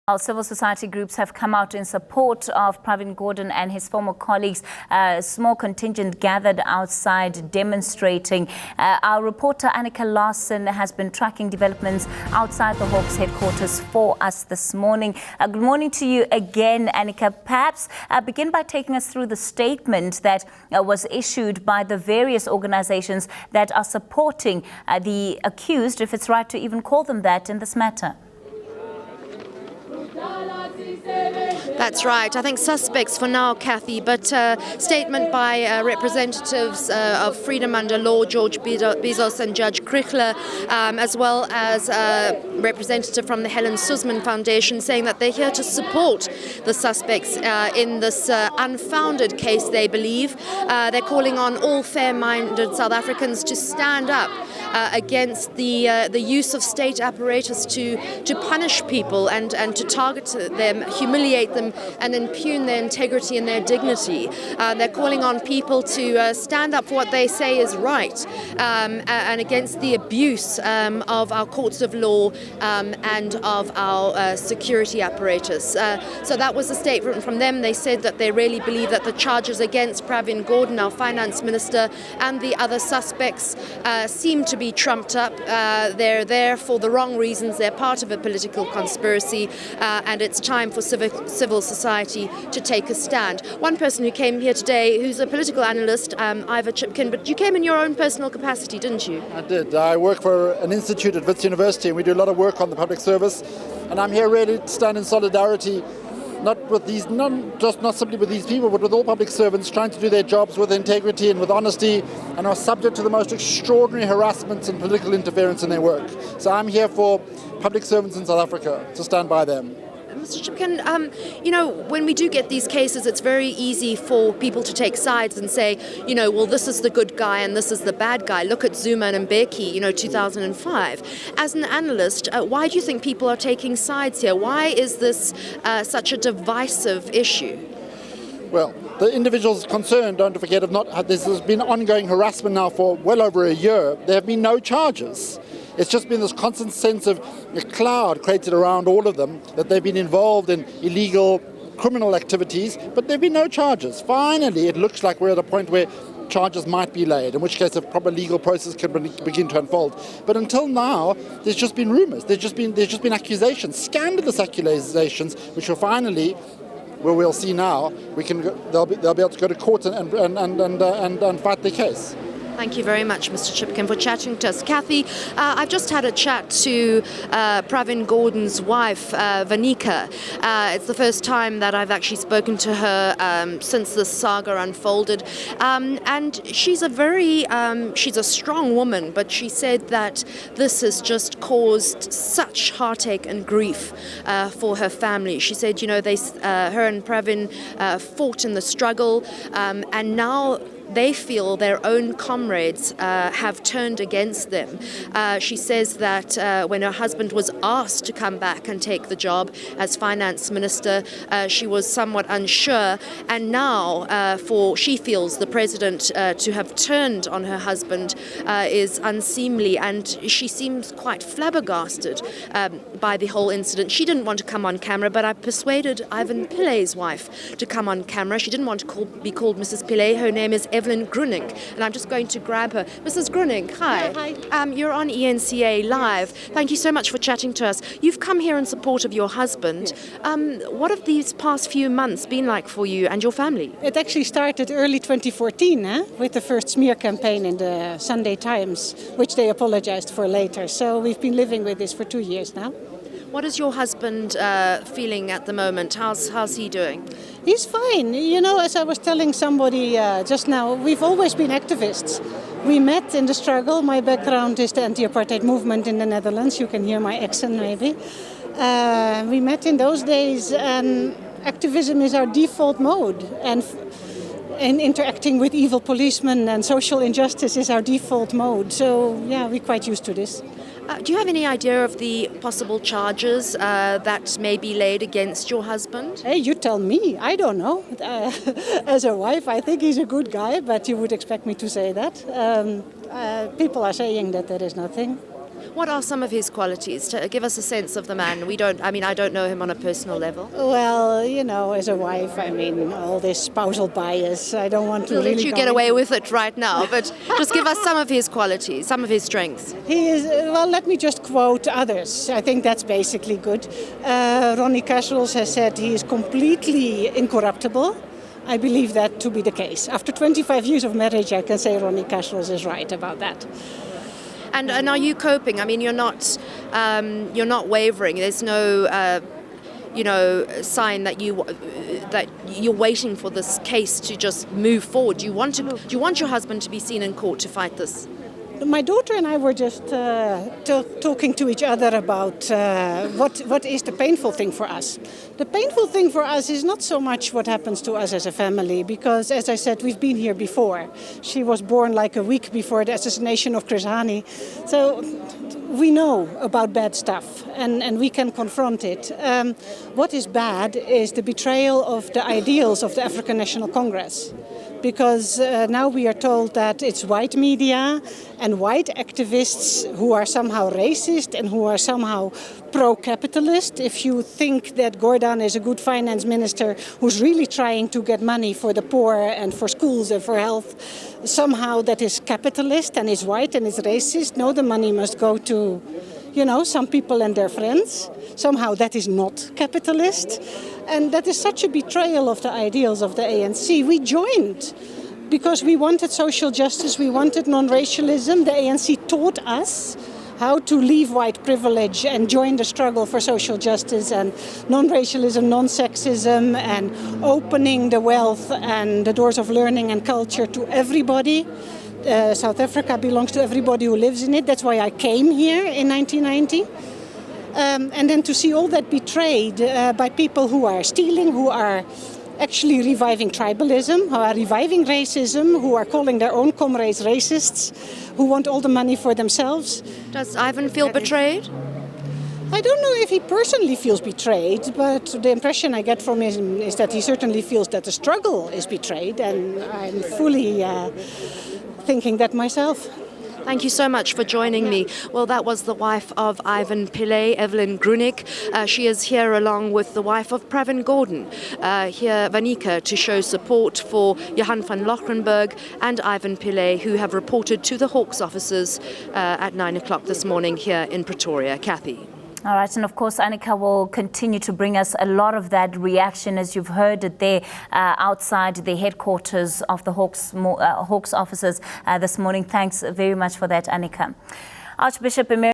Our civil society groups have come out in support of Ivan Gordhan and his former colleagues. A small contingent gathered outside demonstrating. Our reporter Annika Larson has been tracking developments outside the Hawks headquarters for us this morning. Good morning to you again, Annika. Perhaps begin by taking us through the statement that was issued by the various organizations that are supporting the accused, if it's right to even call them that, in this matter. That's right. I think suspects for now, Kathy, but a statement by representatives of Freedom Under Law, George Bezos and Judge Krichler, as well as a representative from the Helen Suzman Foundation, saying that they're here to support the suspects in this unfounded case, they believe. They're calling on all fair-minded South Africans to stand up against the use of state apparatus to punish people and to target them, humiliate them and impugn their integrity and their dignity. They're calling on people to stand up for what they say is right and against the abuse of our courts of law and of our security apparatus. So that was a statement from them. They said that they really believe that the charges against Ivan Gordhan, our finance minister, and the other suspects seem to be trumped up. They're there for the wrong reasons. They're part of a political conspiracy, and it's time for civil society to take a stand. One person who came here today, who's a political analyst, Ivan Pillay, but you came in your own personal capacity, didn't you? I did. I work for an institute at Wits University, and we do a lot of work on the public service. And I'm here really to stand in solidarity, not simply with these people, but with all public servants trying to do their jobs with integrity and with honesty, and are subject to the most extraordinary harassments and political interference in their work. So I'm here for public servants in South Africa, to stand by them. Mr. Chipkin, when we do get these cases, it's very easy for people to take sides and say, well, this is the good guy and this is the bad guy. Look at Zuma and Mbeki, 2005. As an analyst, why do you think people are taking sides here? Why is this such a divisive issue? Well, the individuals concerned, don't forget, this has been ongoing harassment now for well over a year. There have been no charges. It's just been this constant sense of a cloud created around all of them that they've been involved in illegal criminal activities, but there have been no charges. Finally, it looks like we're at a point where charges might be laid, in which case a proper legal process can begin to unfold. But until now, there's just been rumours, there's just been accusations, scandalous accusations, which will finally, where we'll see now, they'll be able to go to court and fight their case. Thank you very much, Mr. Chipkin, for chatting to us. Kathy, I've just had a chat to Ivan Gordhan's wife, Vanika. It's the first time that I've actually spoken to her since this saga unfolded. And she's she's a strong woman, but she said that this has just caused such heartache and grief for her family. She said, her and Ivan fought in the struggle, and now they feel their own comrades have turned against them. She says that when her husband was asked to come back and take the job as finance minister, she was somewhat unsure. And now, she feels the president to have turned on her husband is unseemly, and she seems quite flabbergasted by the whole incident. She didn't want to come on camera, but I persuaded Ivan Pillay's wife to come on camera. She didn't want to be called Mrs. Pillay. Her name is Evelyn Groenink, and I'm just going to grab her. Mrs. Groenink, hi. Yeah, hi. You're on ENCA Live. Thank you so much for chatting to us. You've come here in support of your husband. Yes. What have these past few months been like for you and your family? It actually started early 2014 with the first smear campaign in the Sunday Times, which they apologized for later. So we've been living with this for 2 years now. What is your husband feeling at the moment? How's he doing? He's fine. As I was telling somebody just now, we've always been activists. We met in the struggle. My background is the anti-apartheid movement in the Netherlands. You can hear my accent maybe. We met in those days, and activism is our default mode. And interacting with evil policemen and social injustice is our default mode. So, yeah, we're quite used to this. Do you have any idea of the possible charges that may be laid against your husband? Hey, you tell me. I don't know. As a wife, I think he's a good guy, but you would expect me to say that. People are saying that there is nothing. What are some of his qualities? To give us a sense of the man. I don't know him on a personal level. Well, you know, as a wife, I mean, all this spousal bias, I don't want to We'll really let you go get away into- with it right now, but just give us some of his qualities, some of his strengths. He is, well, let me just quote others. I think that's basically good. Ronnie Kasrils has said he is completely incorruptible. I believe that to be the case. After 25 years of marriage, I can say Ronnie Kasrils is right about that. And are you coping? I mean, you're not wavering. There's no, sign that you're waiting for this case to just move forward. Do you want your husband to be seen in court to fight this? My daughter and I were just talking to each other about what is the painful thing for us. The painful thing for us is not so much what happens to us as a family, because, as I said, we've been here before. She was born like a week before the assassination of Chris Hani. So we know about bad stuff, and we can confront it. What is bad is the betrayal of the ideals of the African National Congress. Because now we are told that it's white media and white activists who are somehow racist and who are somehow pro-capitalist. If you think that Gordhan is a good finance minister who's really trying to get money for the poor and for schools and for health, somehow that is capitalist and is white and is racist. No, the money must go to, some people and their friends. Somehow that is not capitalist. And that is such a betrayal of the ideals of the ANC. We joined because we wanted social justice, we wanted non-racialism. The ANC taught us how to leave white privilege and join the struggle for social justice and non-racialism, non-sexism, and opening the wealth and the doors of learning and culture to everybody. South Africa belongs to everybody who lives in it. That's why I came here in 1990. And then to see all that betrayed by people who are stealing, who are actually reviving tribalism, who are reviving racism, who are calling their own comrades racists, who want all the money for themselves. Does Ivan feel betrayed? I don't know if he personally feels betrayed, but the impression I get from him is that he certainly feels that the struggle is betrayed, and I'm fully thinking that myself. Thank you so much for joining me. Well, that was the wife of Ivan Pillay, Evelyn Groenink. She is here along with the wife of Privin Gordhan, here, Vanika, to show support for Johan van Lochrenberg and Ivan Pillay, who have reported to the Hawks officers at 9 o'clock this morning here in Pretoria. Kathy. All right, and of course, Annika will continue to bring us a lot of that reaction, as you've heard it there outside the headquarters of the Hawks officers this morning. Thanks very much for that, Annika. Archbishop Emeritus